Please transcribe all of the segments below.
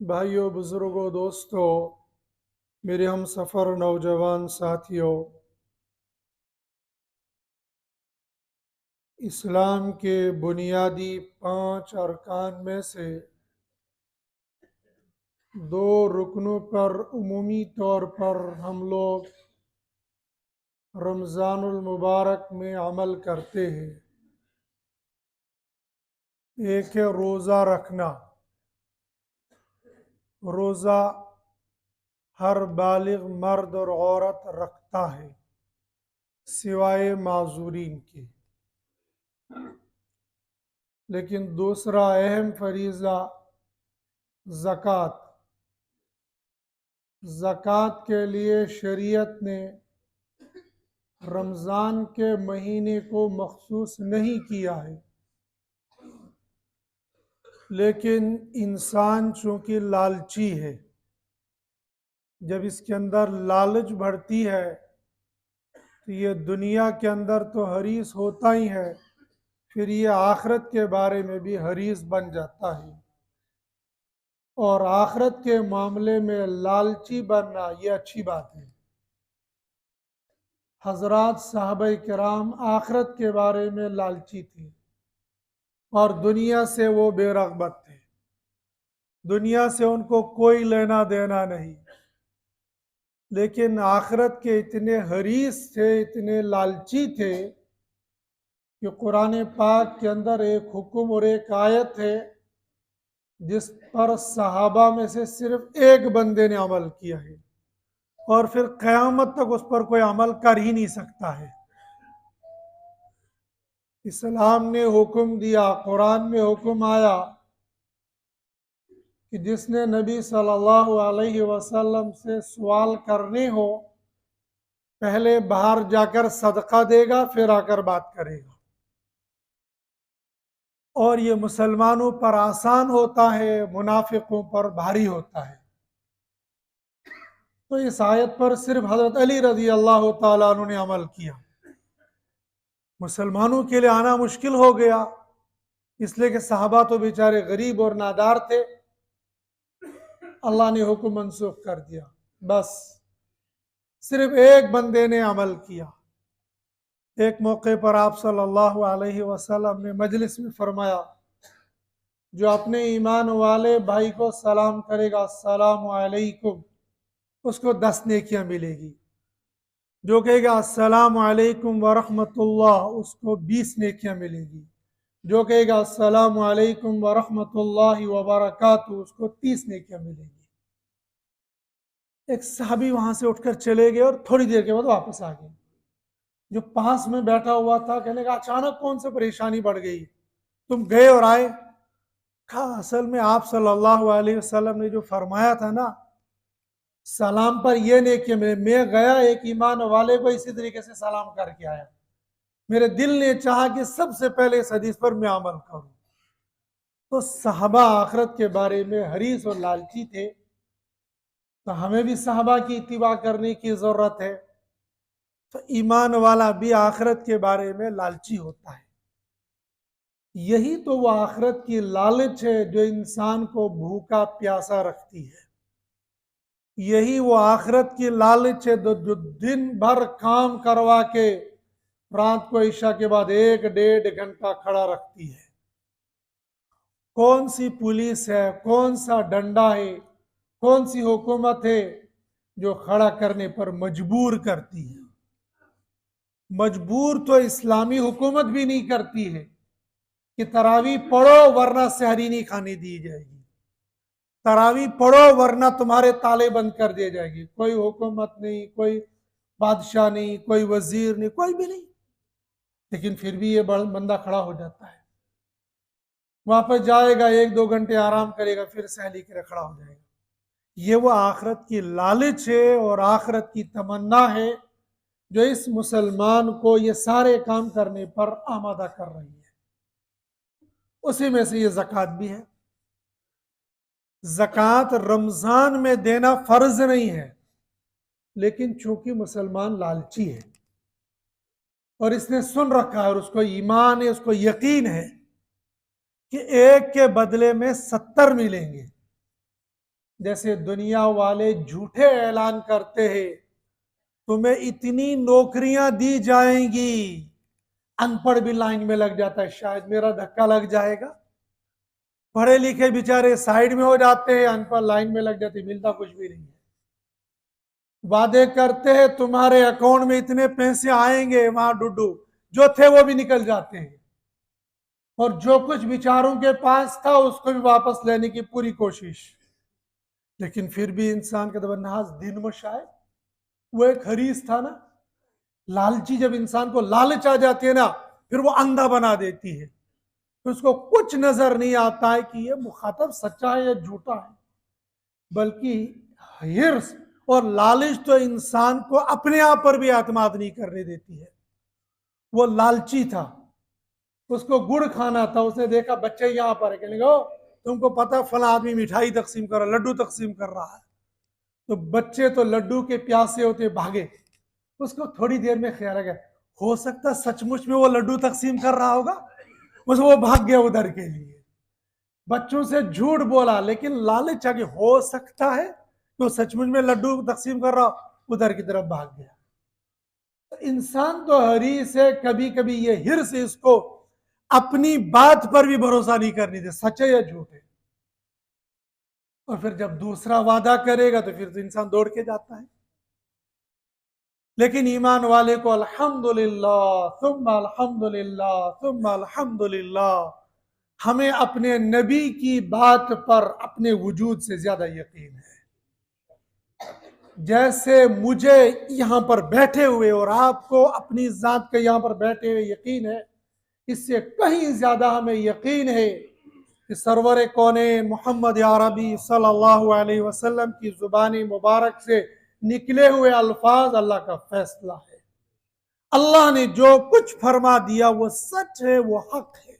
भाइयों, बुजुर्गों, दोस्तों, मेरे हम सफ़र नौजवान साथियों, इस्लाम के बुनियादी 5 अरकान में से 2 रुकनों पर उमूमी तौर पर हम लोग रमज़ानुल मुबारक में अमल करते हैं। एक है रोज़ा रखना। रोज़ा हर बालिग मर्द और औरत रखता है सिवाय माजूरीन के। लेकिन दूसरा अहम फरीज़ा ज़कात। ज़कात के लिए शरीयत ने रमज़ान के महीने को मखसूस नहीं किया है, लेकिन इंसान चूँकि लालची है, जब इसके अंदर लालच बढ़ती है तो ये दुनिया के अंदर तो हरीस होता ही है, फिर ये आखिरत के बारे में भी हरीस बन जाता है। और आखिरत के मामले में लालची बनना ये अच्छी बात है। हजरात साहबे किराम आखिरत के बारे में लालची थे और दुनिया से वो बेरग़बत थे। दुनिया से उनको कोई लेना देना नहीं, लेकिन आखिरत के इतने हरीस थे, इतने लालची थे कि कुरान पाक के अंदर एक हुक्म और एक आयत है जिस पर सहाबा में से सिर्फ एक बंदे ने अमल किया है और फिर क़यामत तक उस पर कोई अमल कर ही नहीं सकता है। इस्लाम ने हुक्म दिया, कुरान में हुक्म आया कि जिसने नबी सल्लल्लाहु अलैहि वसल्लम से सवाल करने हो, पहले बाहर जाकर सदका देगा, फिर आकर बात करेगा। और ये मुसलमानों पर आसान होता है, मुनाफिकों पर भारी होता है। तो इस आयत पर सिर्फ हज़रत अली रज़ी अल्लाह ताला अन्हु ने अमल किया। मुसलमानों के लिए आना मुश्किल हो गया, इसलिए कि सहाबा तो बेचारे गरीब और नादार थे। अल्लाह ने हुक्म मनसूख कर दिया। बस सिर्फ एक बंदे ने अमल किया। एक मौके पर आप सल्लल्लाहु अलैहि वसल्लम ने मजलिस में फरमाया, जो अपने ईमान वाले भाई को सलाम करेगा अस्सलामु अलैकुम, उसको 10 नेकियां मिलेगी। जो कहेगा अस्सलामु अलैकुम व रहमतुल्लाह, उसको 20 नेकियां मिलेगी। जो कहेगा अस्सलामु अलैकुम व रहमतुल्लाहि व बरकातुहू, उसको 30 नेकियां मिलेगी। एक साहबी वहां से उठकर चले गए और थोड़ी देर के बाद वापस आ गए। जो पास में बैठा हुआ था कहने का अचानक कौन सी परेशानी बढ़ गई, तुम गए और आए? कहा असल में आप सल्लल्लाहु अलैहि वसल्लम ने जो फरमाया था ना, सलाम पर ये नेकी, मैं गया एक ईमान वाले को इसी तरीके से सलाम करके आया। मेरे दिल ने चाहा कि सबसे पहले इस हदीस पर मैं अमल करूं। तो सहाबा आखिरत के बारे में हरीस और लालची थे, तो हमें भी सहाबा की इत्तिबा करने की जरूरत है। तो ईमान वाला भी आखिरत के बारे में लालची होता है। यही तो वो आखिरत की लालच है जो इंसान को भूखा प्यासा रखती है। यही वो आखिरत की लालच है जो दिन भर काम करवा के रात को ईशा के बाद 1-1.5 घंटा खड़ा रखती है। कौन सी पुलिस है, कौन सा डंडा है, कौन सी हुकूमत है जो खड़ा करने पर मजबूर करती है? मजबूर तो इस्लामी हुकूमत भी नहीं करती है कि तरावी पढ़ो वरना सहरी नहीं खाने दी जाएगी, तरावी पढ़ो वरना तुम्हारे ताले बंद कर दिए जाएगी। कोई हुकूमत नहीं, कोई बादशाह नहीं, कोई वजीर नहीं, कोई भी नहीं। लेकिन फिर भी ये बंदा खड़ा हो जाता है, वापस जाएगा, 1-2 घंटे आराम करेगा, फिर सहली के लिए खड़ा हो जाएगा। ये वो आखिरत की लालच है और आखिरत की तमन्ना है जो इस मुसलमान को ये सारे काम करने पर आमादा कर रही है। उसी में से ये ज़कात भी है। ज़कात रमजान में देना फर्ज नहीं है, लेकिन चूंकि मुसलमान लालची है और इसने सुन रखा है और उसको ईमान है, उसको यकीन है कि एक के बदले में 70 मिलेंगे। जैसे दुनिया वाले झूठे ऐलान करते हैं तुम्हें इतनी नौकरियां दी जाएंगी, अनपढ़ भी लाइन में लग जाता है, शायद मेरा धक्का लग जाएगा। पढ़े लिखे बेचारे साइड में हो जाते हैं, अनपढ़ लाइन में लग जाते, मिलता कुछ भी नहीं है। वादे करते हैं तुम्हारे अकाउंट में इतने पैसे आएंगे, वहां डुडू जो थे वो भी निकल जाते हैं, और जो कुछ बेचारों के पास था उसको भी वापस लेने की पूरी कोशिश। लेकिन फिर भी इंसान के दबनाज दिन मशाए, वो एक हरीस था ना, लालची। जब इंसान को लालच आ जाती है ना, फिर वो अंधा बना देती है, तो उसको कुछ नजर नहीं आता है कि ये मुखातब सच्चा है या झूठा है। बल्कि हिर्स और लालच तो इंसान को अपने आप पर भी एतमाद नहीं करने देती है। वो लालची था, उसको गुड़ खाना था, उसने देखा बच्चे यहां पर है, कहने लगा तुमको पता फला आदमी मिठाई तकसीम कर रहा, लड्डू तकसीम कर रहा है। तो बच्चे तो लड्डू के प्यासे होते भागे। उसको थोड़ी देर में ख्याल आ गया, हो सकता सचमुच में वो लड्डू तकसीम कर रहा होगा, बस वो भाग गया उधर के लिए। बच्चों से झूठ बोला, लेकिन लालच आगे, हो सकता है तो सचमुच में लड्डू तकसीम कर रहा, उधर की तरफ भाग गया। तो इंसान तो हरीस है, कभी कभी ये हिर्स इसको अपनी बात पर भी भरोसा नहीं करने दे, सच है या झूठ है। और फिर जब दूसरा वादा करेगा तो फिर तो इंसान दौड़ के जाता है। लेकिन ईमान वाले को अल्हम्दुलिल्लाह सुम्मा अल्हम्दुलिल्लाह सुम्मा अल्हम्दुलिल्लाह, हमें अपने नबी की बात पर अपने वजूद से ज्यादा यकीन है। जैसे मुझे यहां पर बैठे हुए और आपको अपनी जात के यहां पर बैठे हुए यकीन है, इससे कहीं ज्यादा हमें यकीन है कि सरवर कौनैन मोहम्मद अरबी सल्लल्लाहु अलैहि वसल्लम की जुबानी मुबारक से निकले हुए अल्फाज अल्लाह का फैसला है। अल्लाह ने जो कुछ फरमा दिया वो सच है, वो हक है।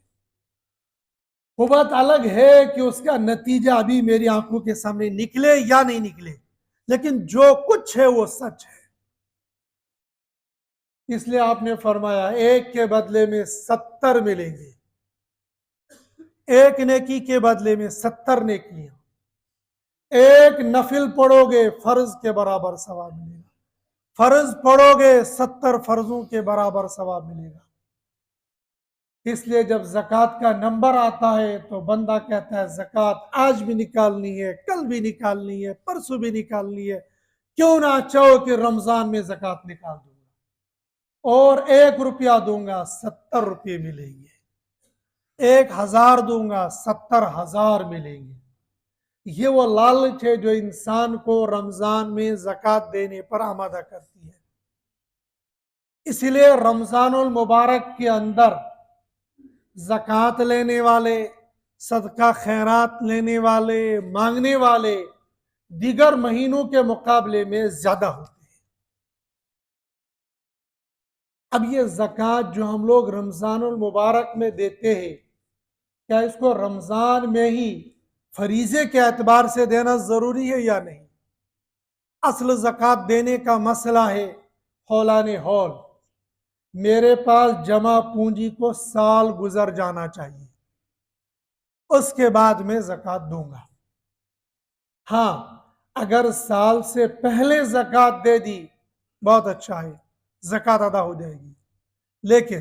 वो बात अलग है कि उसका नतीजा अभी मेरी आंखों के सामने निकले या नहीं निकले, लेकिन जो कुछ है वो सच है। इसलिए आपने फरमाया एक के बदले में 70 मिलेंगे, एक नेकी के बदले में 70 नेकियां। एक नफिल पढ़ोगे फर्ज के बराबर सवाब मिलेगा, फर्ज पढ़ोगे 70 फर्जों के बराबर सवाब मिलेगा। इसलिए जब ज़कात का नंबर आता है तो बंदा कहता है ज़कात आज भी निकालनी है, कल भी निकालनी है, परसों भी निकालनी है, क्यों ना चाहो कि रमजान में ज़कात निकाल दूंगा और 1 रुपया दूंगा 70 रुपये मिलेंगे, 1000 दूंगा 70,000 मिलेंगे। ये वो लालच है जो इंसान को रमजान में ज़कात देने पर आमादा करती है। इसलिए रमजानुल मुबारक के अंदर ज़कात लेने वाले, सदका खैरात लेने वाले, मांगने वाले दीगर महीनों के मुकाबले में ज्यादा होते हैं। अब ये ज़कात जो हम लोग रमज़ानुल मुबारक में देते हैं, क्या इसको रमज़ान में ही फरीज़े के एतबार से देना ज़रूरी है या नहीं? असल ज़कात देने का मसला है हौलाने हौल। मेरे पास जमा पूंजी को साल गुजर जाना चाहिए, उसके बाद मैं ज़कात दूंगा। हाँ, अगर साल से पहले ज़कात दे दी बहुत अच्छा है, ज़कात अदा हो जाएगी। लेकिन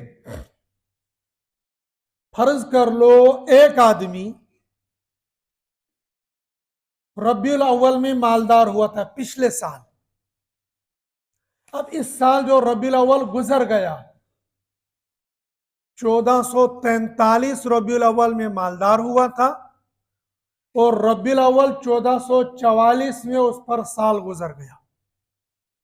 फर्ज कर लो एक आदमी रब्बीउल अव्वल में मालदार हुआ था पिछले साल, अब इस साल जो रब्बीउल अव्वल गुजर गया 1443 रब्बीउल अव्वल में मालदार हुआ था और रब्बीउल अव्वल 1444 में उस पर साल गुजर गया।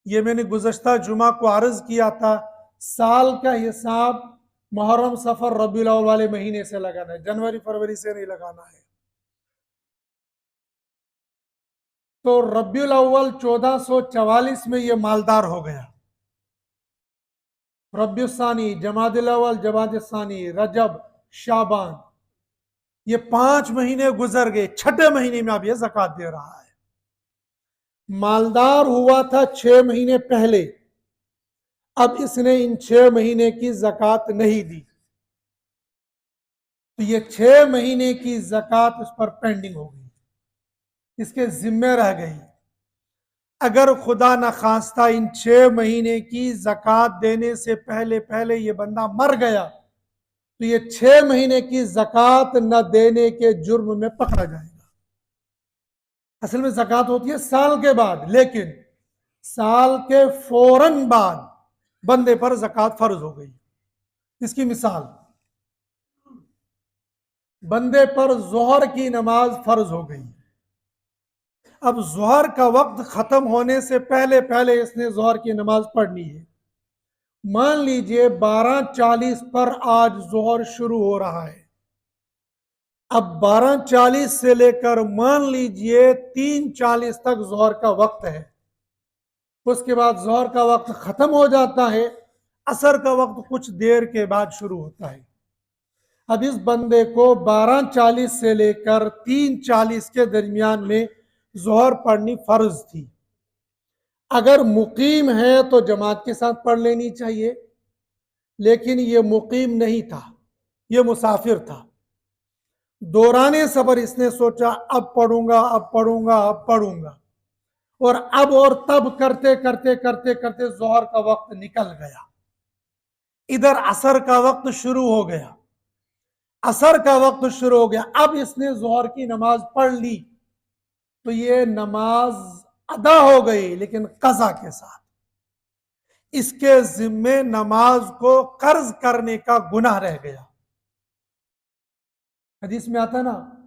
ये मैंने गुज़श्ता जुमा को अर्ज किया था, साल का हिसाब मुहर्रम सफर रब्बीउल अव्वल वाले महीने से लगाना है, जनवरी फरवरी से नहीं लगाना है। तो रब्बीउल अव्वल 1444 में ये मालदार हो गया। रब्बियुस्सानी, जमादिल अव्वल, जमादिस्सानी, रजब, शाबान, ये 5 महीने गुजर गए, छठे महीने में अब ये ज़कात दे रहा है। मालदार हुआ था 6 महीने पहले, अब इसने इन 6 महीने की ज़कात नहीं दी, तो ये 6 महीने की ज़कात उस पर पेंडिंग हो गई, इसके जिम्मे रह गई। अगर खुदा न खास्ता इन 6 महीने की ज़कात देने से पहले पहले ये बंदा मर गया, तो ये 6 महीने की ज़कात न देने के जुर्म में पकड़ा जाएगा। असल में ज़कात होती है साल के बाद, लेकिन साल के फौरन बाद बंदे पर ज़कात फर्ज हो गई। इसकी मिसाल, बंदे पर जोहर की नमाज फर्ज हो गई। अब जोहर का वक्त खत्म होने से पहले पहले इसने जोहर की नमाज पढ़नी है। मान लीजिए 12:40 पर आज जोहर शुरू हो रहा है, अब 12:40 से लेकर मान लीजिए 3:40 तक जोहर का वक्त है, उसके बाद जोहर का वक्त खत्म हो जाता है, असर का वक्त कुछ देर के बाद शुरू होता है। अब इस बंदे को 12:40 से लेकर 3:40 के दरमियान में जोहर पढ़नी फर्ज थी। अगर मुकीम है तो जमात के साथ पढ़ लेनी चाहिए, लेकिन ये मुकीम नहीं था, ये मुसाफिर था। दौराने सफर इसने सोचा अब पढ़ूंगा, अब पढ़ूंगा, अब पढ़ूंगा, और अब और तब करते करते करते करते जोहर का वक्त निकल गया। इधर असर का वक्त शुरू हो गया, असर का वक्त शुरू हो गया, अब इसने जोहर की नमाज पढ़ ली, तो ये नमाज अदा हो गई, लेकिन कज़ा के साथ। इसके जिम्मे नमाज को कर्ज करने का गुनाह रह गया। हदीस में आता ना,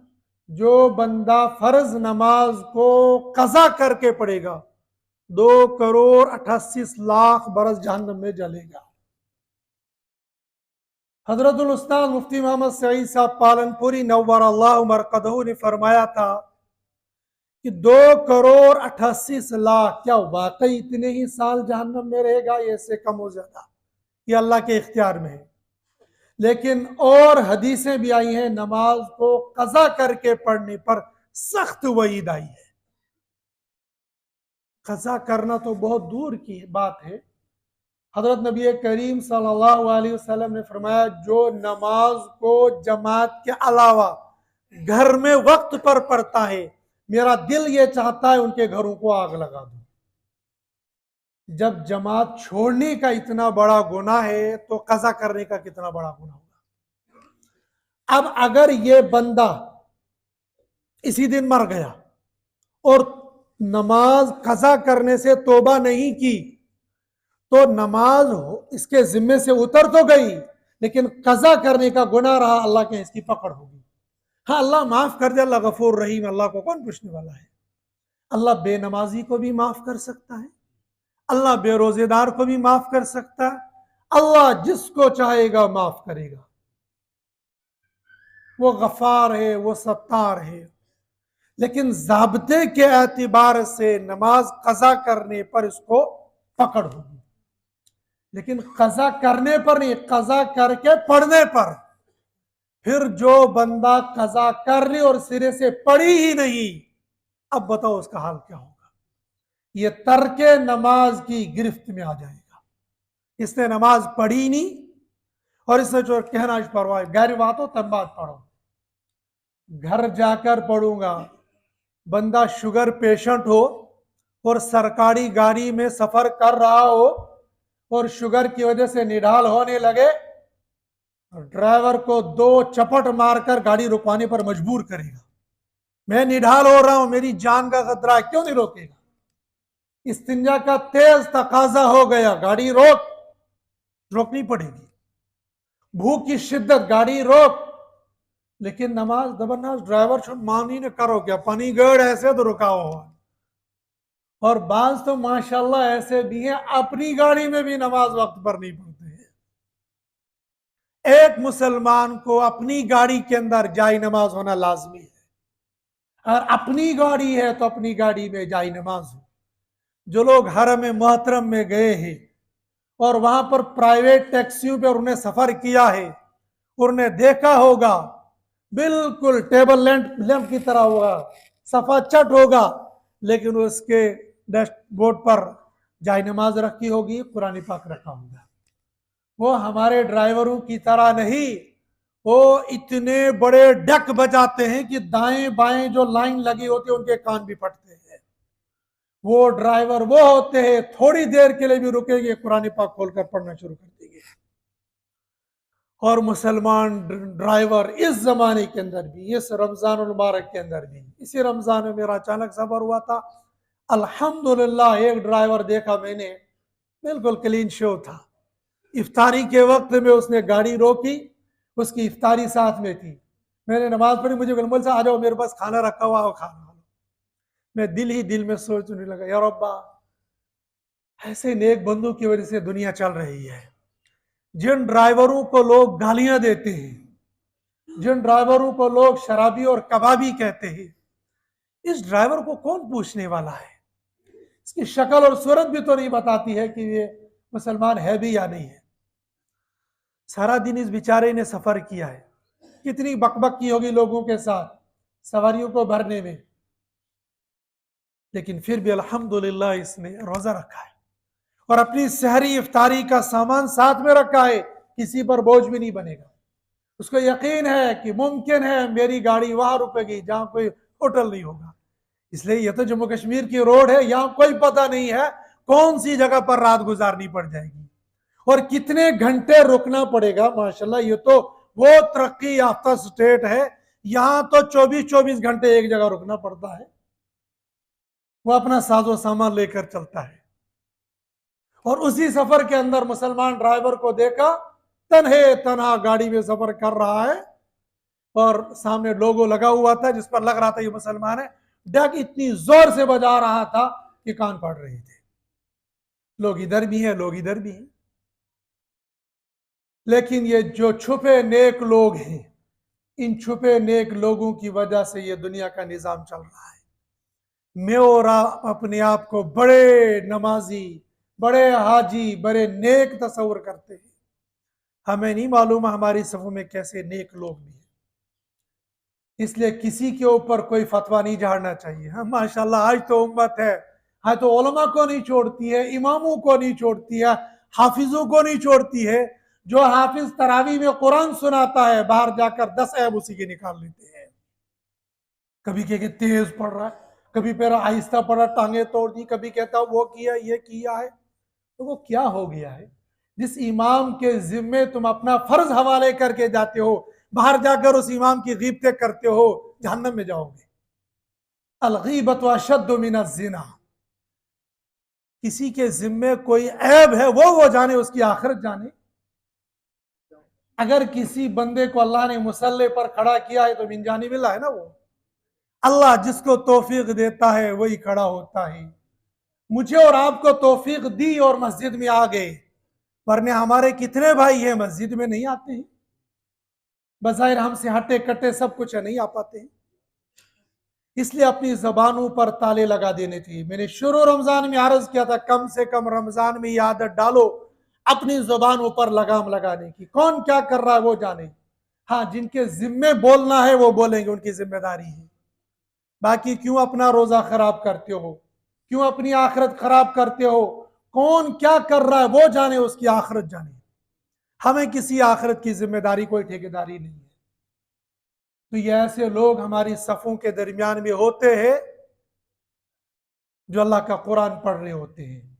जो बंदा फर्ज नमाज को कज़ा करके पढ़ेगा 2,88,00,000 बरस जहन्नम में जलेगा। हजरतुल उस्ताद मुफ्ती मोहम्मद सईद साहब पालनपुरी नव्वर अल्लाह मरकदहू ने फरमाया था कि 2,88,00,000, क्या वाकई इतने ही साल जहन्नम में रहेगा, ये इससे कम हो ज्यादा, ये अल्लाह के इख्तियार में है। लेकिन और हदीसें भी आई हैं, नमाज को कज़ा करके पढ़ने पर सख्त वईद आई है। कज़ा करना तो बहुत दूर की बात है। हजरत नबी करीम सल्लल्लाहु अलैहि वसल्लम ने फरमाया, जो नमाज को जमात के अलावा घर में वक्त पर पढ़ता है, मेरा दिल ये चाहता है उनके घरों को आग लगा दूं। जब जमात छोड़ने का इतना बड़ा गुनाह है, तो कज़ा करने का कितना बड़ा गुनाह होगा। अब अगर ये बंदा इसी दिन मर गया और नमाज कज़ा करने से तौबा नहीं की, तो नमाज इसके जिम्मे से उतर तो गई, लेकिन कज़ा करने का गुनाह रहा, अल्लाह के इसकी पकड़ होगी। हाँ, अल्लाह माफ कर दे, अल्लाह गफूर रहीम, अल्लाह को कौन पूछने वाला है। अल्लाह बेनमाजी को भी माफ कर सकता है, अल्लाह बेरोजेदार को भी माफ कर सकता है, अल्लाह जिसको चाहेगा माफ करेगा। वो गफार है, वो सत्तार है। लेकिन ज़ाब्ते के एतबार से नमाज कज़ा करने पर इसको पकड़ होगी। लेकिन कज़ा करने पर नहीं, कज़ा करके पढ़ने पर। फिर जो बंदा कज़ा कर ली और सिरे से पढ़ी ही नहीं, अब बताओ उसका हाल क्या होगा। ये तर्के नमाज की गिरफ्त में आ जाएगा। इसने नमाज पढ़ी नहीं और इसने जो कहना परवाह गैर बात हो तब बात पढ़ो, घर जाकर पढ़ूंगा। बंदा शुगर पेशेंट हो और सरकारी गाड़ी में सफर कर रहा हो और शुगर की वजह से निढाल होने लगे, ड्राइवर को 2 चपट मारकर गाड़ी रुकवाने पर मजबूर करेगा। मैं निढाल हो रहा हूं, मेरी जान का खतरा है, क्यों नहीं रोकेगा। इस्तिंजा का तेज तकाजा हो गया, गाड़ी रोकनी पड़ेगी। भूख की शिद्दत, गाड़ी रोक। लेकिन नमाज जबरदस्त ड्राइवर छुट मानी ने करो क्या, पानी गढ़ ऐसे तो रुका हुआ। और बाज तो माशाल्लाह ऐसे भी हैं अपनी गाड़ी में भी नमाज वक्त पर नहीं पढ़ते हैं। एक मुसलमान को अपनी गाड़ी के अंदर जाई नमाज होना लाजमी है, और अपनी गाड़ी है तो अपनी गाड़ी में जाई नमाज हो। जो लोग हरम मोहतरम में गए हैं और वहां पर प्राइवेट टैक्सियों पर उन्हें सफर किया है, उन्हें देखा होगा बिल्कुल टेबल लैंप की तरह होगा, सफा चट होगा, लेकिन उसके डैशबोर्ड पर जाय नमाज रखी होगी, कुरान पाक रखा होगा। वो हमारे ड्राइवरों की तरह नहीं, वो इतने बड़े डक बजाते हैं कि दाएं बाएं जो लाइन लगी होती है उनके कान भी फटते हैं। वो ड्राइवर वो होते हैं, थोड़ी देर के लिए भी रुकेंगे, कुरान पाक खोलकर पढ़ना शुरू कर देंगे। और मुसलमान ड्राइवर इस जमाने के अंदर भी, इस रमजान मुबारक के अंदर भी, इसी रमजान में मेरा अचानक सफर हुआ था, अल्हम्दुलिल्लाह एक ड्राइवर देखा मैंने, बिल्कुल क्लीन शो था। इफ्तारी के वक्त में उसने गाड़ी रोकी, उसकी इफ्तारी साथ में थी। मैंने नमाज पढ़ी, मुझे गुलमल से आ जाओ मेरे पास खाना रखा हुआ, खाना। मैं दिल ही दिल में सोचने लगा, या रब्बा ऐसे नेक बंदों की वजह से दुनिया चल रही है। जिन ड्राइवरों को लोग गालियां देते हैं, जिन ड्राइवरों को लोग शराबी और कबाबी कहते हैं, इस ड्राइवर को कौन पूछने वाला है। इसकी शक्ल और सूरत भी तो नहीं बताती है कि ये मुसलमान है भी या नहीं है। सारा दिन इस बेचारे ने सफर किया है, कितनी बकबक की होगी लोगों के साथ सवारियों को भरने में, लेकिन फिर भी अल्हम्दुलिल्लाह इसने रोजा रखा है और अपनी सहरी इफ्तारी का सामान साथ में रखा है, किसी पर बोझ भी नहीं बनेगा। उसको यकीन है कि मुमकिन है मेरी गाड़ी वहां रुकेगी जहां कोई होटल नहीं होगा। इसलिए यह तो जम्मू कश्मीर की रोड है, यहां कोई पता नहीं है कौन सी जगह पर रात गुजारनी पड़ जाएगी और कितने घंटे रुकना पड़ेगा। माशाल्लाह ये तो वो तरक्की याफ्ता स्टेट है, यहां तो 24-24 घंटे एक जगह रुकना पड़ता है। वो अपना साजो सामान लेकर चलता है। और उसी सफर के अंदर मुसलमान ड्राइवर को देखा, तन्हे तन्हा गाड़ी में सफर कर रहा है और सामने लोगो लगा हुआ था जिस पर लग रहा था ये मुसलमान है। डग इतनी जोर से बजा रहा था कि कान फाड़ रहे थे। लोग इधर भी हैं, लोग इधर भी हैं। लेकिन ये जो छुपे नेक लोग हैं, इन छुपे नेक लोगों की वजह से ये दुनिया का निजाम चल रहा है। मैं और आप अपने आप को बड़े नमाजी, बड़े हाजी, बड़े नेक तस्वर करते हैं। हमें नहीं मालूम हमारी सफों में कैसे नेक लोग भी हैं। इसलिए किसी के ऊपर कोई फतवा नहीं झाड़ना चाहिए। हाँ माशाल्लाह आज तो उम्मत है, हाँ तो उलमा को नहीं छोड़ती है, इमामों को नहीं छोड़ती है, हाफिजों को नहीं छोड़ती है। जो हाफिज तरावी में कुरान सुनाता है, बाहर जाकर 10 ऐब उसी के निकाल लेते हैं। कभी कहे तेज पढ़ रहा है, कभी पैर आहिस्ता पड़ा, टांगे तोड़ दी, कभी कहता वो किया ये किया है। तो वो क्या हो गया है? जिस इमाम के जिम्मे तुम अपना फर्ज हवाले करके जाते हो, बाहर जाकर उस इमाम की गीबतें करते हो, जहन्नम में जाओगे। अलगीबत अशद्दु मिन अज़्ज़िना। किसी के जिम्मे कोई ऐब है वो जाने, उसकी आखिरत जाने। अगर किसी बंदे को अल्लाह ने मुसल्ले पर खड़ा किया है तो मिन जानिबिल्लाह है ना। वो अल्लाह जिसको तौफीक देता है वही खड़ा होता है। मुझे और आपको तौफीक दी और मस्जिद में आ गए, वरने हमारे कितने भाई हैं मस्जिद में नहीं आते हैं। बज़ाहिर हमसे हटे कटे सब कुछ है, नहीं आ पाते हैं। इसलिए अपनी जबानों पर ताले लगा देने चाहिए। मैंने शुरू रमजान में अर्ज किया था, कम से कम रमजान में ये आदत डालो, अपनी जुबानों पर लगाम लगाने की। कौन क्या कर रहा है वो जाने। हाँ, जिनके जिम्मे बोलना है वो बोलेंगे, उनकी जिम्मेदारी है। बाकी क्यों अपना रोजा खराब करते हो, क्यों अपनी आखिरत खराब करते हो। कौन क्या कर रहा है वो जाने, उसकी आखिरत जाने। हमें किसी आखिरत की जिम्मेदारी, कोई ठेकेदारी नहीं है। तो ये ऐसे लोग हमारी सफों के दरमियान में होते हैं जो अल्लाह का कुरान पढ़ रहे होते हैं,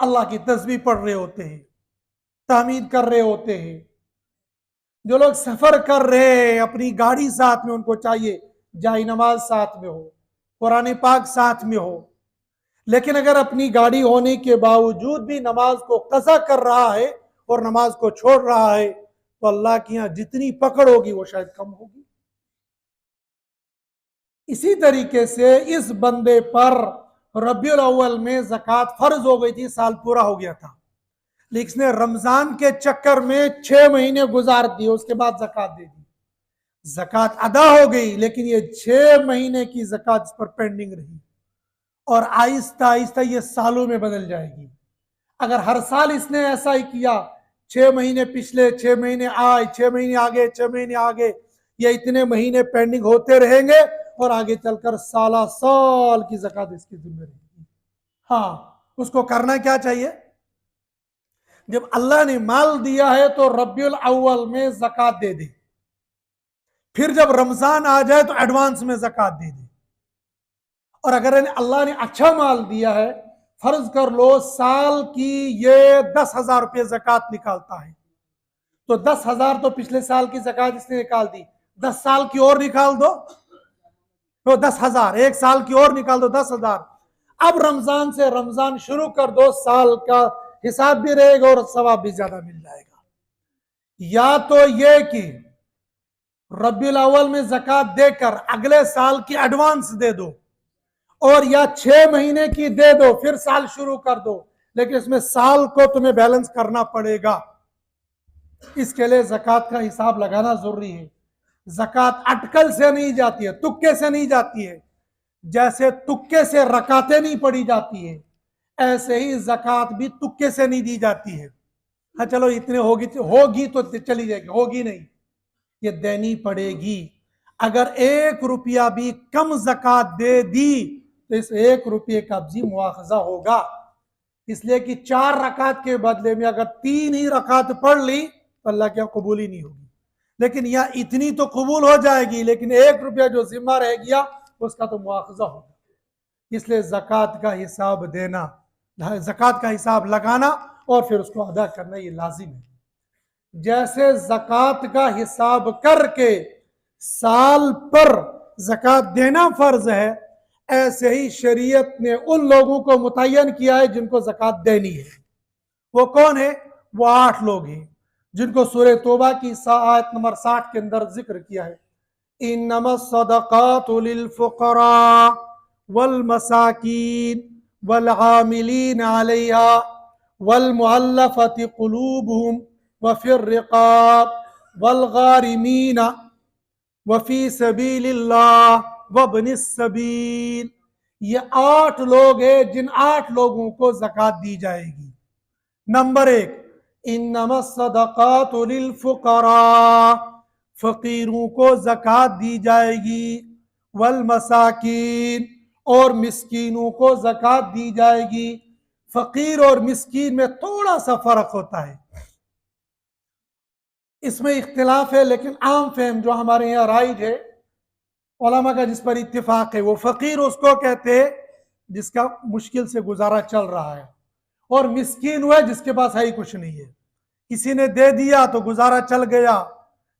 अल्लाह की तस्बीह पढ़ रहे होते हैं, तामीद कर रहे होते हैं। जो लोग सफर कर रहे हैं, अपनी गाड़ी साथ में, उनको चाहिए जाई नमाज साथ में हो, कुरान पाक साथ में हो। लेकिन अगर अपनी गाड़ी होने के बावजूद भी नमाज को कज़ा कर रहा है और नमाज को छोड़ रहा है, तो अल्लाह की यहां जितनी पकड़ होगी वो शायद कम होगी। इसी तरीके से इस बंदे पर रबीउल अव्वल में ज़कात फर्ज हो गई थी, साल पूरा हो गया था, लेकिन इसने रमजान के चक्कर में 6 महीने गुजार दिए, उसके बाद ज़कात दे दी। ज़कात अदा हो गई, लेकिन ये 6 महीने की ज़कात इस पर पेंडिंग रही, और आहिस्ता आहिस्ता ये सालों में बदल जाएगी। अगर हर साल इसने ऐसा ही किया, 6 महीने पिछले, 6 महीने आए, 6 महीने आगे, 6 महीने आगे, ये इतने महीने पेंडिंग होते रहेंगे और आगे चलकर साला साल की ज़कात इसकी जिम्मे रहेगी। हाँ, उसको करना क्या चाहिए, जब अल्लाह ने माल दिया है तो रबीउल अव्वल में ज़कात दे दे, फिर जब रमजान आ जाए तो एडवांस में ज़कात दे दे। और अगर अल्लाह ने अच्छा माल दिया है, फर्ज कर लो साल की ये 10,000 रुपये ज़कात निकालता है, तो 10,000 तो पिछले साल की ज़कात इसने निकाल दी, 10 साल की और निकाल दो तो 10,000, एक साल की और निकाल दो 10,000। अब रमजान से रमजान शुरू कर दो, साल का हिसाब भी रहेगा और सवाब भी ज्यादा मिल जाएगा। या तो ये कि रबीउल अव्वल में ज़कात देकर अगले साल की एडवांस दे दो, और या 6 महीने की दे दो फिर साल शुरू कर दो, लेकिन इसमें साल को तुम्हें बैलेंस करना पड़ेगा। इसके लिए ज़कात का हिसाब लगाना जरूरी है। ज़कात अटकल से नहीं जाती है, तुक्के से नहीं जाती है। जैसे तुक्के से रकातें नहीं पड़ी जाती है, ऐसे ही ज़कात भी तुक्के से नहीं दी जाती है। हाँ चलो इतने होगी तो चली जाएगी, होगी नहीं, ये देनी पड़ेगी। अगर 1 रुपया भी कम ज़कात दे दी तो इस 1 रुपये का भी मुआवजा होगा। इसलिए कि 4 रकात के बदले में अगर 3 ही रकात पढ़ ली तो अल्लाह के यहाँ कबूल ही नहीं होगी। लेकिन यह इतनी तो कबूल हो जाएगी, लेकिन 1 रुपया जो जिम्मा रह गया उसका तो मुआवजा होगा। इसलिए ज़कात का हिसाब देना, ज़कात का हिसाब लगाना और फिर उसको अदा करना ये लाजिम है। जैसे ज़कात का हिसाब करके साल पर ज़कात देना फर्ज है, ऐसे ही शरीयत ने उन लोगों को मुतय्यन किया है जिनको ज़कात देनी है। वो कौन है, वो 8 लोग हैं जिनको सूरह तौबा की आयत नंबर 60 के अंदर जिक्र किया है। इन्नमस सदक़ातु लिल फुक़रा वल मसाकीन वल आमिलीन अलैहा वल मुअल्लफ़ति क़ुलूबुहुम व फिर रिक़ाब वल गारिमीन व फ़ी सबीलिल्लाह वब्निस सबील। ये 8 लोग हैं जिन 8 लोगों को ज़कात दी जाएगी। नंबर 1, इन्नमस सदक़ातु लिल फुक़रा, फ़कीरों को ज़कात दी जाएगी, वल मसाकीन, और मिस्कीनों को ज़कात दी जाएगी। फ़कीर और मिस्कीन में थोड़ा सा फ़र्क होता है, इसमें इख्तिलाफ है, लेकिन आम फहम जो हमारे यहाँ राइज है उलमा का, जिस पर इत्तिफाक है, वो फ़कीर उसको कहते हैं जिसका मुश्किल से गुजारा चल रहा है, और मिस्कीन हुआ जिसके पास है ही कुछ नहीं है। किसी ने दे दिया तो गुजारा चल गया,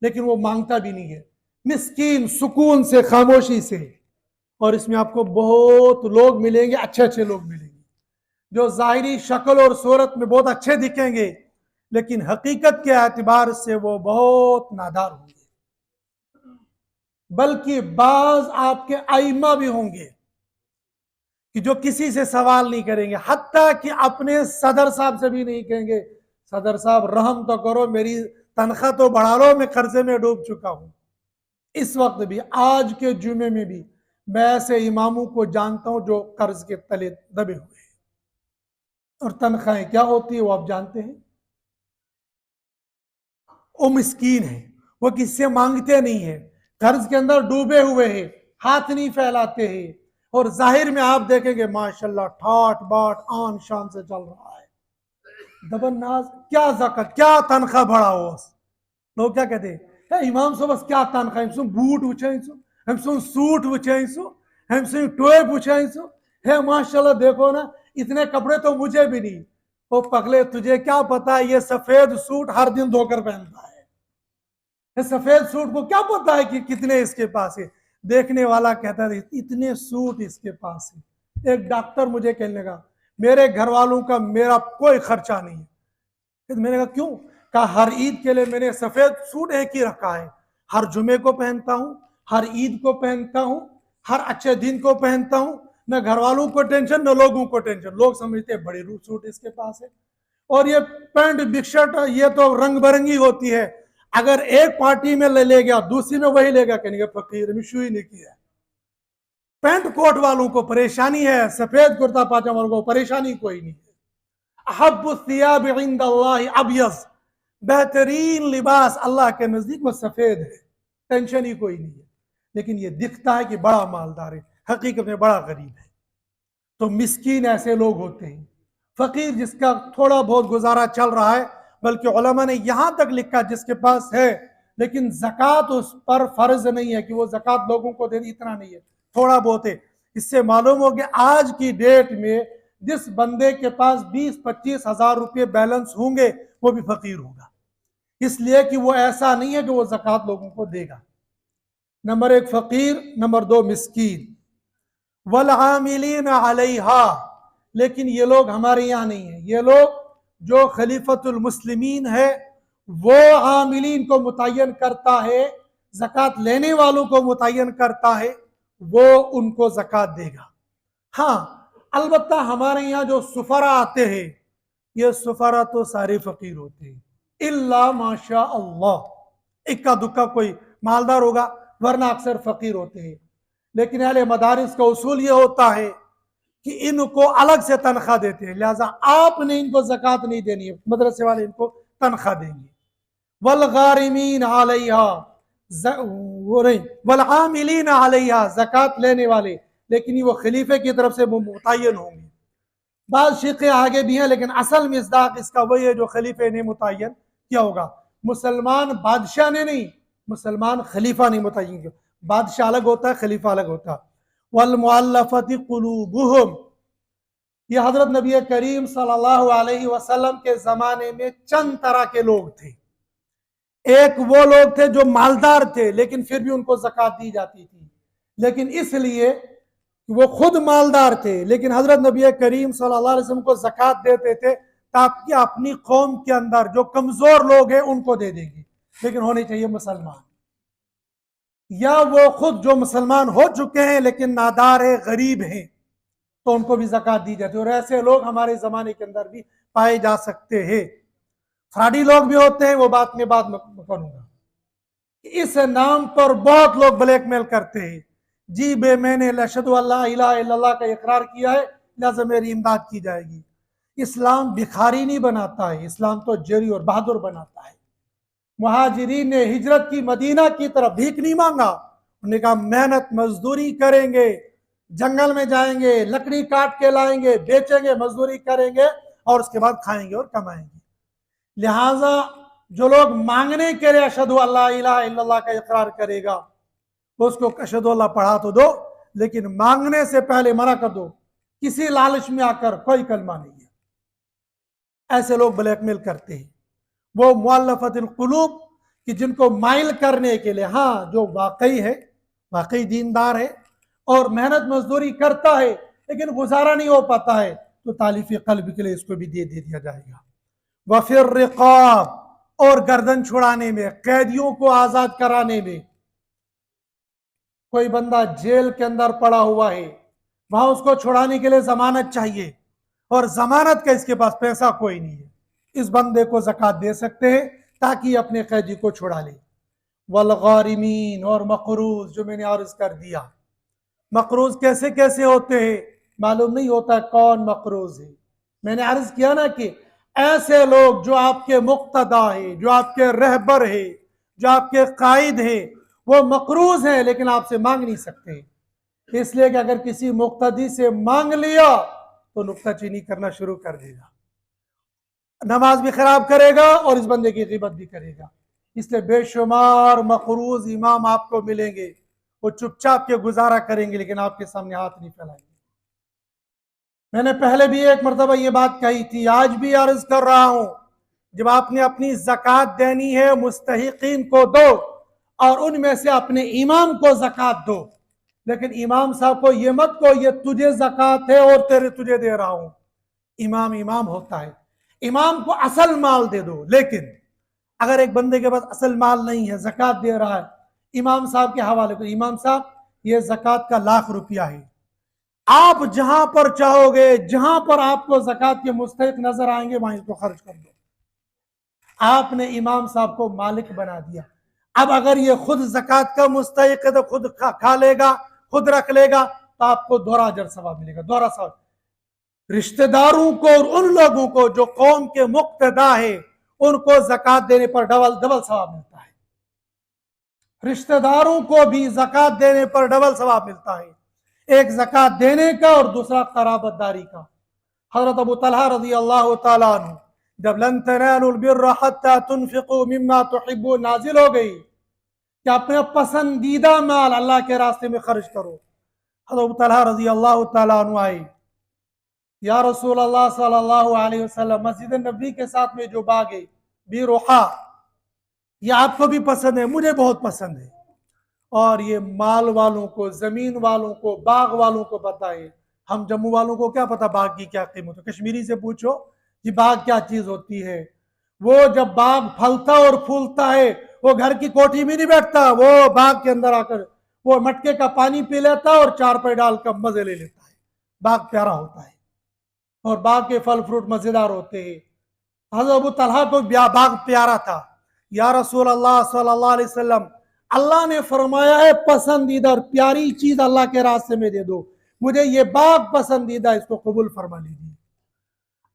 लेकिन वो मांगता भी नहीं है। मिस्कीन सुकून से, खामोशी से। और इसमें आपको बहुत लोग मिलेंगे, अच्छे अच्छे लोग मिलेंगे, जो ज़ाहिरी शक्ल और सूरत में बहुत अच्छे दिखेंगे, लेकिन हकीकत के एतबार से वो बहुत नादार होंगे। बल्कि बाज आपके आइमा भी होंगे कि जो किसी से सवाल नहीं करेंगे, हत्ता कि अपने सदर साहब से भी नहीं कहेंगे सदर साहब रहम तो करो, मेरी तनख्वाह तो बढ़ा लो, मैं कर्जे में डूब चुका हूं। इस वक्त भी, आज के जुमे में भी मैं ऐसे इमामों को जानता हूं जो कर्ज के तले दबे हुए हैं, और तनख्वाहें क्या होती है वो आप जानते हैं। वो मिस्कीन है, वो किससे मांगते नहीं है, कर्ज के अंदर डूबे हुए हैं, हाथ नहीं फैलाते हैं, और जाहिर में आप देखेंगे माशाल्लाह ठाट बाट आन शान से चल रहा है। दबन्नाज क्या ज़कात, क्या तनख्वाह बढ़ा हो, लोग क्या कहते हैं, इमाम साहब क्या तनख्वाह, हम बूट वुचान हम सूट वुचान हम टोप वुचान है, माशाल्लाह देखो ना इतने कपड़े तो मुझे भी नहीं। वो पगले तुझे क्या पता है ये सफेद सूट हर दिन धोकर पहनता है, ये सफेद सूट को क्या पता है कि कितने इसके पास है। देखने वाला कहता है इतने सूट इसके पास है। एक डॉक्टर मुझे कहने लगा मेरे घर वालों का मेरा कोई खर्चा नहीं है। मैंने कहा क्यों? कहा हर ईद के लिए मैंने सफेद सूट एक ही रखा है, हर जुमे को पहनता हूं, हर ईद को पहनता हूं, हर अच्छे दिन को पहनता हूं, न घर वालों को टेंशन न लोगों को टेंशन। लोग समझते हैं बड़े रूप सूट इसके पास है, और ये पैंट बिग शर्ट ये तो रंग बिरंगी होती है, अगर एक पार्टी में ले गया दूसरी में वही लेगा, कहने फकीर मिशू ही नहीं किया। पैंट कोट वालों को परेशानी है, सफेद कुर्ता पाजामा वालों को परेशानी कोई नहीं है। अहब्बुस्सियाब इंदल्लाहि अबयज़, बेहतरीन लिबास अल्लाह के नजदीक वो सफेद है, टेंशन ही कोई नहीं है। लेकिन ये दिखता है कि बड़ा मालदार है, हकीकत में बड़ा गरीब है। तो मिस्कीन ऐसे लोग होते हैं, फकीर जिसका थोड़ा बहुत गुजारा चल रहा है, बल्कि उलमा ने यहां तक लिखा जिसके पास है लेकिन जक़ात उस पर फर्ज नहीं है कि वो जक़ात लोगों को देनी, इतना नहीं है, थोड़ा बहुत है। इससे मालूम हो गया आज की डेट में जिस बंदे के पास 20-25 हजार रुपये बैलेंस होंगे वो भी फकीर होगा, इसलिए कि वो ऐसा नहीं है कि वो जक़ात लोगों को देगा। नंबर 1 फकीर, नंबर 2 मिस्कीन। वल आमिलीन अलैहा, लेकिन ये लोग हमारे यहाँ नहीं है। ये लोग जो खलीफतुल मुस्लिमीन है वो आमिलीन को मुतय्यन करता है, ज़कात लेने वालों को मुतय्यन करता है, वो उनको ज़कात देगा। हाँ अलबत्ता हमारे यहाँ जो सुफरा आते हैं ये सुफरा तो सारे फकीर होते हैं, इल्ला माशा अल्लाह, इक्का दुक्का कोई मालदार होगा, वरना अक्सर फकीर होते हैं। लेकिन अहले मदारिस का उसूल ये होता है कि इनको अलग से तनख्वाह देते हैं, लिहाजा आपने इनको ज़कात नहीं देनी है, मदरसे वाले इनको तनख्वाह देंगे। वल गारिमीन अलैहा, वो नहीं, वल आमिलीन अलैहा, ज़कात लेने वाले, लेकिन वो खलीफे की तरफ से मुतय्यन होंगे। बाद शिक़े आगे भी हैं, लेकिन असल मिस्दाक इसका वही है जो खलीफे ने मुतय्यन किया होगा। मुसलमान बादशाह ने नहीं, मुसलमान खलीफा नहीं मुतय्यन किया, बादशाह अलग होता है, खलीफा अलग होता है। वल मुअल्लफ़ति क़ुलूबुहुम, ये हजरत नबी करीम सल्लल्लाहु अलैहि वसल्लम के ज़माने में चंद तरह के लोग थे। एक वो लोग थे जो मालदार थे लेकिन फिर भी उनको ज़कात दी जाती थी, लेकिन इसलिए वो खुद मालदार थे लेकिन हजरत नबी करीम सल्लल्लाहु अलैहि वसल्लम को ज़कात देते थे ताकि अपनी कौम के अंदर जो कमजोर लोग हैं उनको दे देंगे, लेकिन होने चाहिए मुसलमान, या वो खुद जो मुसलमान हो चुके हैं लेकिन नादार है, गरीब हैं, तो उनको भी ज़कात दी जाती है। और ऐसे लोग हमारे ज़माने के अंदर भी पाए जा सकते हैं। फ्राडी लोग भी होते हैं, वो बात में करूंगा। इस नाम पर बहुत लोग ब्लैकमेल करते हैं, जी बे मैंने लशहदु अल्ला इलाहा इल्लल्लाह का इकरार किया है लिहाजा मेरी इमदाद की जाएगी। इस्लाम भिखारी नहीं बनाता है, इस्लाम तो जरी और बहादुर बनाता है। मुहाजिरीन ने हिजरत की मदीना की तरफ, भीख नहीं मांगा, उन्होंने कहा मेहनत मजदूरी करेंगे, जंगल में जाएंगे, लकड़ी काट के लाएंगे, बेचेंगे, मजदूरी करेंगे और उसके बाद खाएंगे और कमाएंगे। लिहाजा जो लोग मांगने के लिए अशहदु अल्ला इलाहा इल्लल्लाह का इकरार करेगा उसको अशहदु अल्लाह पढ़ा तो दो, लेकिन मांगने से पहले मना कर दो, किसी लालच में आकर कोई कलमा नहीं है। ऐसे लोग ब्लैकमेल करते हैं। वो मुअल्लफ़तुल क़ुलूब कि जिनको माइल करने के लिए, हाँ जो वाकई है, वाकई दीनदार है और मेहनत मजदूरी करता है लेकिन गुजारा नहीं हो पाता है, तो तालीफ क़ल्ब के लिए इसको भी दे दिया जाएगा। वफ़िर रिक़ाब, और गर्दन छुड़ाने में, कैदियों को आजाद कराने में। कोई बंदा जेल के अंदर पड़ा हुआ है, वहां उसको छुड़ाने के लिए जमानत चाहिए और जमानत का इसके पास पैसा कोई नहीं है, इस बंदे को ज़कात दे सकते हैं ताकि अपने कैदी को छुड़ा ले। वल गारिमीन, और मकरूज, जो मैंने अर्ज कर दिया। मकरूज कैसे कैसे होते हैं मालूम नहीं होता कौन मकरूज है। मैंने अर्ज किया ना कि ऐसे लोग जो आपके मुक्तदा है, जो आपके रहबर है, जो आपके कायद है, वो मकरूज हैं लेकिन आपसे मांग नहीं सकते, इसलिए कि अगर किसी मुक्तदी से मांग लिया तो नुक्ताचीनी करना शुरू कर देगा, नमाज भी खराब करेगा और इस बंदे की गिबत भी करेगा। इसलिए बेशुमार मकरूज इमाम आपको मिलेंगे, वो चुपचाप के गुजारा करेंगे लेकिन आपके सामने हाथ नहीं फैलाएंगे। मैंने पहले भी एक मरतबा ये बात कही थी, आज भी अर्ज कर रहा हूं, जब आपने अपनी ज़कात देनी है मुस्तहिकीन को दो और उनमें से अपने इमाम को ज़कात दो, लेकिन इमाम साहब को ये मत को ये तुझे ज़कात है और तेरे तुझे दे रहा हूं। इमाम इमाम होता है, इमाम को असल माल दे दो। लेकिन अगर एक बंदे के पास असल माल नहीं है, ज़कात दे रहा है, इमाम साहब के हवाले को, इमाम साहब ये ज़कात का ₹1,00,000 है, आप जहां पर चाहोगे, जहां पर आपको ज़कात के मुस्तहिक नजर आएंगे वहां इसको खर्च कर दो। आपने इमाम साहब को मालिक बना दिया। अब अगर ये खुद ज़कात का मुस्तहिक है तो खुद खा लेगा, खुद रख लेगा, तो आपको दोहरा अजर सवाब मिलेगा, दोहरा सवाब। रिश्तेदारों को और उन लोगों को जो कौम के मुक्तदा है, उनको ज़कात देने पर डबल डबल सवाब मिलता है। रिश्तेदारों को भी ज़कात देने पर डबल सवाब मिलता है, एक ज़कात देने का और दूसरा कराबतदारी का। हज़रत अबू तलहा रज़ी अल्लाह तआला अन्हु जब लन तनालुल बिर्रा हत्ता तुनफिकू मिम्मा तुहिब्बून नाजिल हो गई कि अपने पसंदीदा माल अल्लाह के रास्ते में खर्च करो, हज़रत अबू तलहा रज़ी अल्लाह तआला अन्हु आए, या रसूल अल्लाह सल्लल्लाहु अलैहि वसल्लम, मस्जिद नबी के साथ में जो बाग है बिरुहा, ये आपको भी पसंद है, मुझे बहुत पसंद है, और ये माल वालों को, जमीन वालों को, बाग वालों को बताए। हम जम्मू वालों को क्या पता बाग की क्या कीमत है, कश्मीरी से पूछो कि बाग क्या चीज होती है। वो जब बाग फलता और फूलता है, वो घर की कोठी में नहीं बैठता, वो बाग के अंदर आकर वो मटके का पानी पी लेता और चारपाई डालकर मजे ले लेता है। बाग प्यारा होता है और बाग के फल फ्रूट मजेदार होते हैं। हज़रत अबू तलहा को बाग प्यारा था। या रसूल अल्लाह सल्लल्लाहु अलैहि वसल्लम, अल्लाह ने फरमाया है पसंदीदा और प्यारी चीज अल्लाह के रास्ते में दे दो, मुझे ये बाग पसंदीदा, इसको कबूल फरमा लीजिए।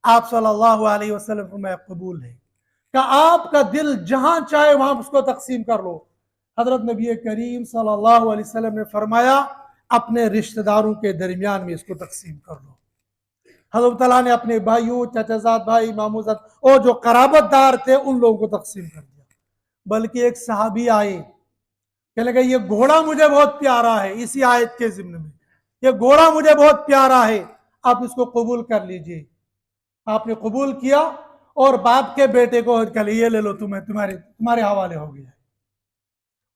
आप सल्लल्लाहु अलैहि वसल्लम फरमाया कबूल है, का आपका दिल जहां चाहे वहां उसको तकसीम कर लो। हजरत नबी करीम सल्लल्लाहु अलैहि वसल्लम ने फरमाया अपने रिश्तेदारों के दरमियान में इसको तकसीम कर लो। हज़रत तआला ने अपने भाइयों, चाचाजाद भाई, मामूजाद और जो कराबतदार थे उन लोगों को तकसीम कर दिया। बल्कि एक सहाबी आए, कहने लगे ये घोड़ा मुझे बहुत प्यारा है, इसी आयत के ज़िम्न में, ये घोड़ा मुझे बहुत प्यारा है, आप इसको कबूल कर लीजिए। आपने कबूल किया और बाप के बेटे को कल ये ले लो, तुम्हें तुम्हारे हवाले हो गया।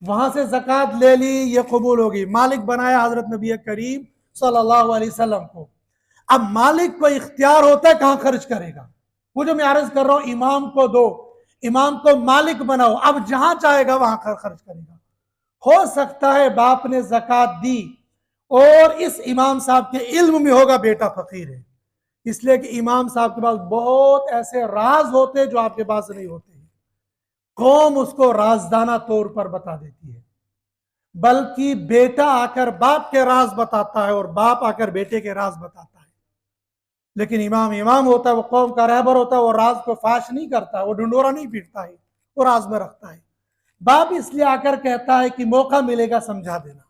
वहां से ज़कात ले ली, ये कबूल हो गई, मालिक बनाया हजरत नबी करीम सल्लल्लाहु अलैहि वसल्लम को। अब मालिक को इख्तियार होता है कहां खर्च करेगा। वो जो मैं अर्ज कर रहा हूं, इमाम को दो, इमाम को मालिक बनाओ, अब जहां चाहेगा वहां खर्च करेगा। हो सकता है बाप ने ज़कात दी और इस इमाम साहब के इल्म में होगा बेटा फकीर है, इसलिए कि इमाम साहब के पास बहुत ऐसे राज होते हैं जो आपके पास नहीं होते, कौम उसको राजदाना तौर पर बता देती है। बल्कि बेटा आकर बाप के राज बताता है और बाप आकर बेटे के राज बताता है। लेकिन इमाम इमाम होता है, वो कौम का रहबर होता है, वो राज को फाश नहीं करता, वो ढंडोरा नहीं पीटता है, वो राज में रखता है। बाप इसलिए आकर कहता है कि मौका मिलेगा समझा देना,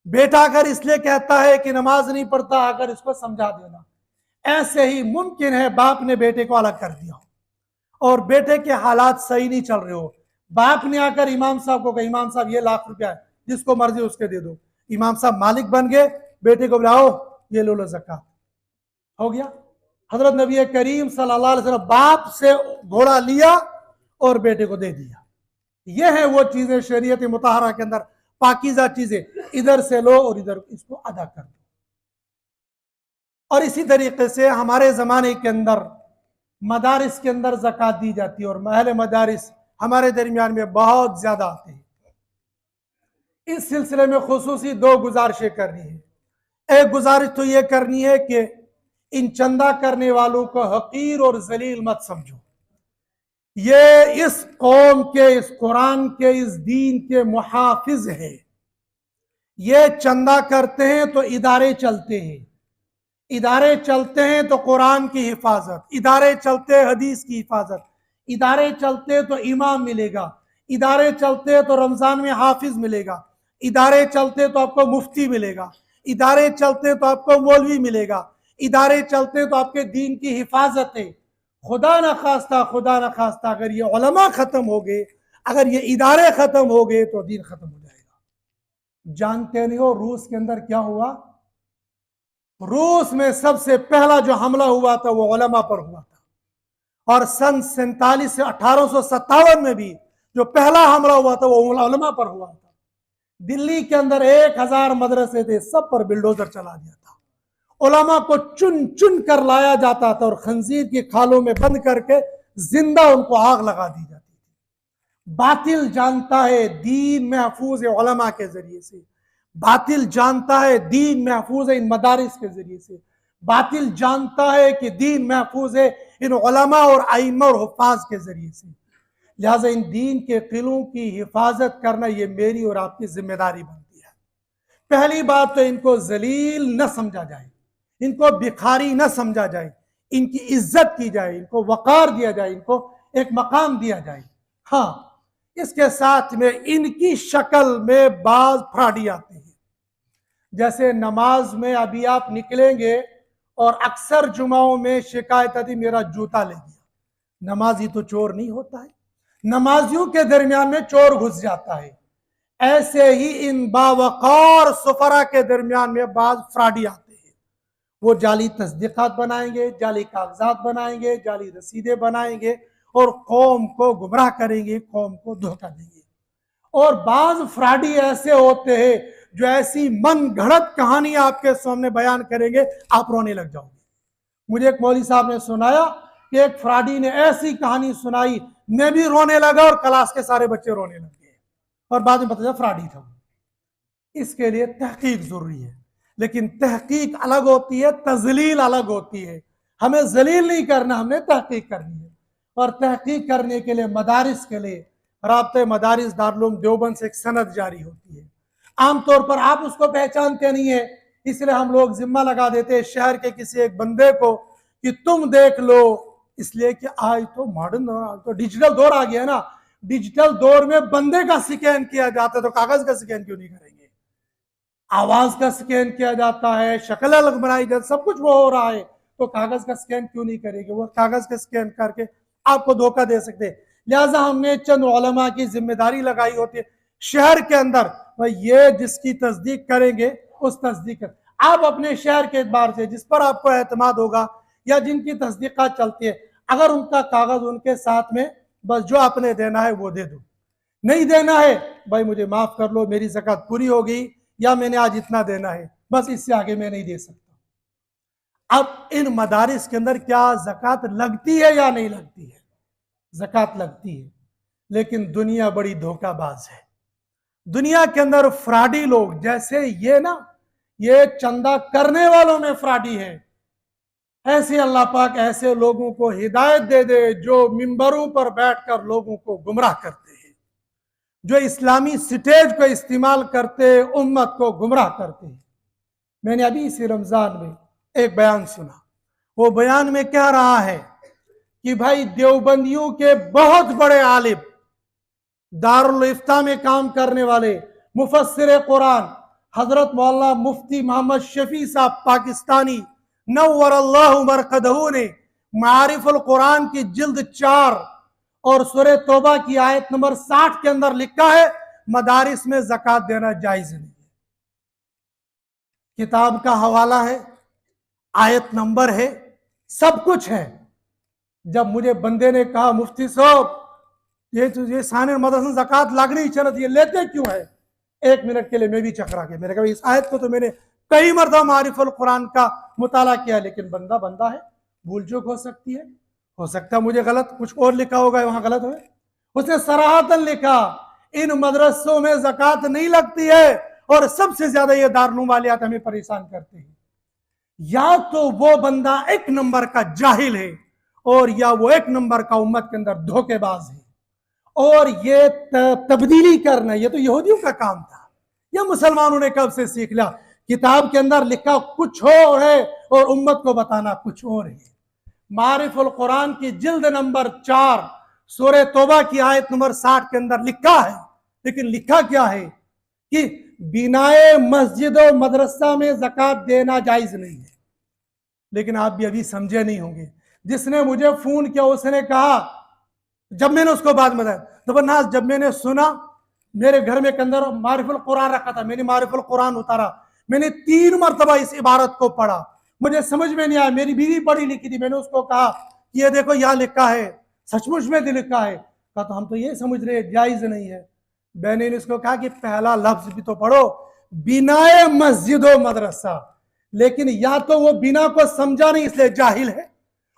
बेटा आकर इसलिए कहता है कि नमाज नहीं पढ़ता, आकर इसको समझा देना। ऐसे ही मुमकिन है बाप ने बेटे को अलग कर दिया और बेटे के हालात सही नहीं चल रहे हो, बाप ने आकर इमाम साहब को कहा इमाम साहब ये ₹1,00,000 है, जिसको मर्जी उसके दे दो। इमाम साहब मालिक बन गए, बेटे को बुलाओ, ये लो ज़कात, हो गया। हजरत नबी करीम सल्लल्लाहु अलैहि वसल्लम बाप से घोड़ा लिया और बेटे को दे दिया। ये है वो चीजें शरीयत मुताहरा के अंदर पाकीज़ा चीजें, इधर से लो और इधर इसको अदा कर दो। और इसी तरीके से हमारे ज़माने के अंदर मदारिस के अंदर ज़कात दी जाती है और महल मदारिस हमारे दरमियान में बहुत ज़्यादा आते हैं। इस सिलसिले में खुसूसी 2 गुजारिशें करनी है। एक गुजारिश तो ये करनी है कि इन चंदा करने वालों को हकीर और जलील मत समझो। ये इस कौम के, इस कुरान के, इस दीन के मुहाफिज है। ये चंदा करते हैं तो इदारे चलते हैं, इदारे चलते हैं तो कुरान की हिफाजत, इदारे चलते हदीस की हिफाजत, इदारे चलते तो इमाम मिलेगा, इदारे चलते तो रमजान में हाफिज मिलेगा, इदारे चलते तो आपको मुफ्ती मिलेगा, इदारे चलते तो आपको मौलवी मिलेगा, इदारे चलते तो आपके दीन की हिफाजत है। खुदा न खास्ता अगर ये उलमा खत्म हो गए, अगर ये इदारे खत्म हो गए तो दीन खत्म हो जाएगा। जानते नहीं हो रूस के अंदर क्या हुआ? रूस में सबसे पहला जो हमला हुआ था वो उलमा पर हुआ था, और सन 47 से 1857 में भी जो पहला हमला हुआ था वो उलमा पर हुआ था। दिल्ली के अंदर 1000 मदरसे थे, सब पर बिल्डोजर चला दिया था। उलमा को चुन चुन कर लाया जाता था और खंजीर की खालों में बंद करके जिंदा उनको आग लगा दी जाती थी। बातिल जानता है दीन महफूज है उलमा के जरिए से, बातिल जानता है दीन महफूज है इन मदारिस के जरिए से, बातिल जानता है कि दीन महफूज है इन उलमा और आइम्मा और हुफ्फाज के जरिए से। लिहाजा इन दीन के किलों की हिफाजत करना ये मेरी और आपकी जिम्मेदारी बनती है। पहली बात तो इनको जलील न समझा जाए, इनको भिखारी न समझा जाए, इनकी इज्जत की जाए, इनको वकार दिया जाए, इनको एक मकाम दिया जाए। हाँ, इसके साथ में इनकी शक्ल में बाज फ्राडी आते हैं। जैसे नमाज में अभी आप निकलेंगे और अक्सर जुमाओं में शिकायत आती मेरा जूता ले गया। नमाजी तो चोर नहीं होता है, नमाजियों के दरमियान में चोर घुस जाता है। ऐसे ही इन बावकार सुफरा के दरमियान में बाज फ्राडी आते हैं। वो जाली तस्दीकात बनाएंगे, जाली कागजात बनाएंगे, जाली रसीदें बनाएंगे और कौम को गुमराह करेंगे, कौम को धोखा देंगे। और बाज फ्राडी ऐसे होते हैं जो ऐसी मन घड़त कहानी आपके सामने बयान करेंगे, आप रोने लग जाओगे। मुझे एक मौलवी साहब ने सुनाया कि एक फ्राडी ने ऐसी कहानी सुनाई, मैं भी रोने लगा और क्लास के सारे बच्चे रोने लग गए, और बाद में पता चला फ्राडी था। इसके लिए तहकीक जरूरी है, लेकिन तहकीक अलग होती है, तजलील अलग होती है। हमें जलील नहीं करना, हमने तहकीक करनी है। और तहकीक करने के लिए मदारिस के लिए राब्ते मदारिस दारुल देवबंद से एक सनद जारी होती है। आमतौर पर आप उसको पहचानते नहीं है, इसलिए हम लोग जिम्मा लगा देते हैं शहर के किसी एक बंदे को कि तुम देख लो, इसलिए कि आज तो मॉडर्न दौर, तो डिजिटल दौर आ गया ना। डिजिटल दौर में बंदे का स्कैन किया जाता है तो कागज का स्कैन क्यों नहीं करेंगे? आवाज का स्कैन किया जाता है, शक्ल अलग बनाई जाती, सब कुछ वो हो रहा है, तो कागज का स्कैन क्यों नहीं करेंगे? वो कागज का स्कैन करके आपको धोखा दे सकते हैं। लिहाजा हमने चंद उलमा की जिम्मेदारी लगाई होती है शहर के अंदर, ये जिसकी तस्दीक करेंगे उस तस्दीक आप अपने शहर के एतबार से जिस पर आपको एतमाद होगा या जिनकी तस्दीकात चलती है, अगर उनका कागज उनके साथ में, बस जो आपने देना है वो दे दो, नहीं देना है भाई मुझे माफ कर लो, मेरी ज़कात पूरी हो गई या मैंने आज इतना देना है, बस इससे आगे मैं नहीं दे सकता। अब इन मदारिस के अंदर क्या ज़कात लगती है या नहीं लगती है? ज़कात लगती है, लेकिन दुनिया बड़ी धोखाबाज है। दुनिया के अंदर फ्राडी लोग, जैसे ये ना, ये चंदा करने वालों में फ्राडी है, ऐसे अल्लाह पाक ऐसे लोगों को हिदायत दे दे जो मिंबरों पर बैठकर लोगों को गुमराह करते हैं, जो इस्लामी स्टेज को इस्तेमाल करते उम्मत को गुमराह करते हैं। मैंने अभी इसी रमजान में एक बयान सुना, वो बयान में कह रहा है कि भाई देवबंदियों के बहुत बड़े आलिम, दारुल इफ्ता में काम करने वाले मुफस्सिर कुरान हजरत मौलाना मुफ्ती मोहम्मद शफी साहब पाकिस्तानी नव्वरल्लाहु मरकदहू ने मारिफुल कुरान की जिल्द 4 और सूरह तौबा की आयत नंबर 60 के अंदर लिखा है मदारिस में ज़कात देना जायज नहीं है। किताब का हवाला है, आयत नंबर है, सब कुछ है। जब मुझे बंदे ने कहा मुफ्ती साहब ये साने मदरसा ज़कात लगनी चाहिए, ये लेते क्यों है? 1 मिनट के लिए मैं भी चकरा के, मैंने कहा इस आयत को तो मैंने कई मरतबा मारिफुल कुरान का मुताला किया, लेकिन बंदा बंदा है, भूल चूक हो सकती है, हो सकता है मुझे गलत कुछ और लिखा होगा वहां गलत हो। उसने सराहतन लिखा इन मदरसों में ज़कात नहीं लगती है, और सबसे ज्यादा ये दारुल वालियात हमें परेशान करते हैं। या तो वो बंदा 1 नंबर का जाहिल है, और या वो 1 नंबर का उम्मत के अंदर धोखेबाज है। और ये तब्दीली करना ये तो यहूदियों का काम था, या मुसलमानों ने कब से सीख लिया किताब के अंदर लिखा कुछ और है और उम्मत को बताना कुछ और है। मारिफुल कुरान की जिल्द नंबर 4 सूरह तौबा की आयत नंबर 60 के अंदर लिखा है, लेकिन लिखा क्या है कि बिनाए मस्जिद और मदरसा में ज़कात देना जायज नहीं है। लेकिन आप भी अभी समझे नहीं होंगे। जिसने मुझे फोन किया उसने कहा, जब मैंने उसको बात बताया, जबरनाथ जब मैंने सुना, मेरे घर में के अंदर मारिफुल कुरान रखा था, मैंने मारिफुल कुरान उतारा, मैंने 3 मरतबा इस इबारत को पढ़ा, मुझे समझ में नहीं आया। मेरी बीवी पढ़ी लिखी थी, मैंने उसको कहा कि ये देखो यहाँ लिखा है, सचमुच में लिखा है। कहा तो हम तो ये समझ रहे जायज नहीं है। मैंने इसको कहा कि पहला लफ्ज भी तो पढ़ो, बिनाए मस्जिद व मदरसा। लेकिन या तो वो बिना को समझा नहीं इसलिए जाहिल है,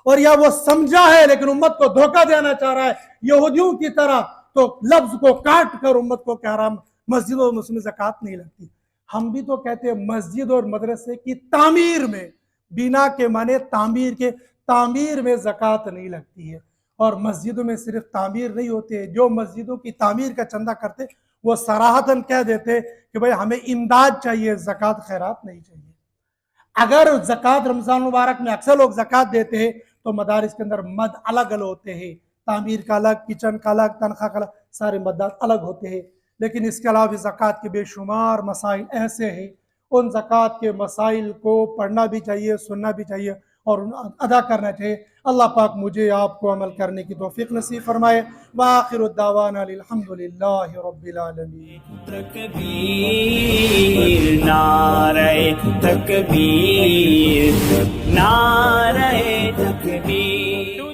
और या वो समझा है लेकिन उम्मत को धोखा देना चाह रहा है यहूदियों की तरह, तो लफ्ज को काट कर उम्मत को कह रहा मस्जिद और उसमें ज़कात नहीं लगती। हम भी तो कहते हैं मस्जिद और मदरसे की तामीर में, बिना के माने तामीर के, तामीर में ज़कात नहीं लगती है। और मस्जिदों में सिर्फ तामीर नहीं होते, जो मस्जिदों की तामीर का चंदा करते वो सराहतन कह देते कि भाई हमें इमदाद चाहिए, ज़कात खैरात नहीं चाहिए। अगर ज़कात रमज़ान मुबारक में अक्सर लोग ज़कात देते हैं तो मदारिस के अंदर मद अलग अलग होते हैं, तामीर का अलग, किचन का अलग, तनख्वाह का अलग, सारे मदद अलग होते हैं। लेकिन इसके अलावा ज़कात के बेशुमार मसाइल ऐसे हैं, उन ज़कात के मसाइल को पढ़ना भी चाहिए, सुनना भी चाहिए और अदा करना चाहिए। अल्लाह पाक मुझे आपको अमल करने की तौफीक नसीब फरमाए। व आखिरु दावाना अल्हम्दुलिल्लाहि रब्बिल आलमीन। तकबीर नारे तकबीर, नारे तकबीर।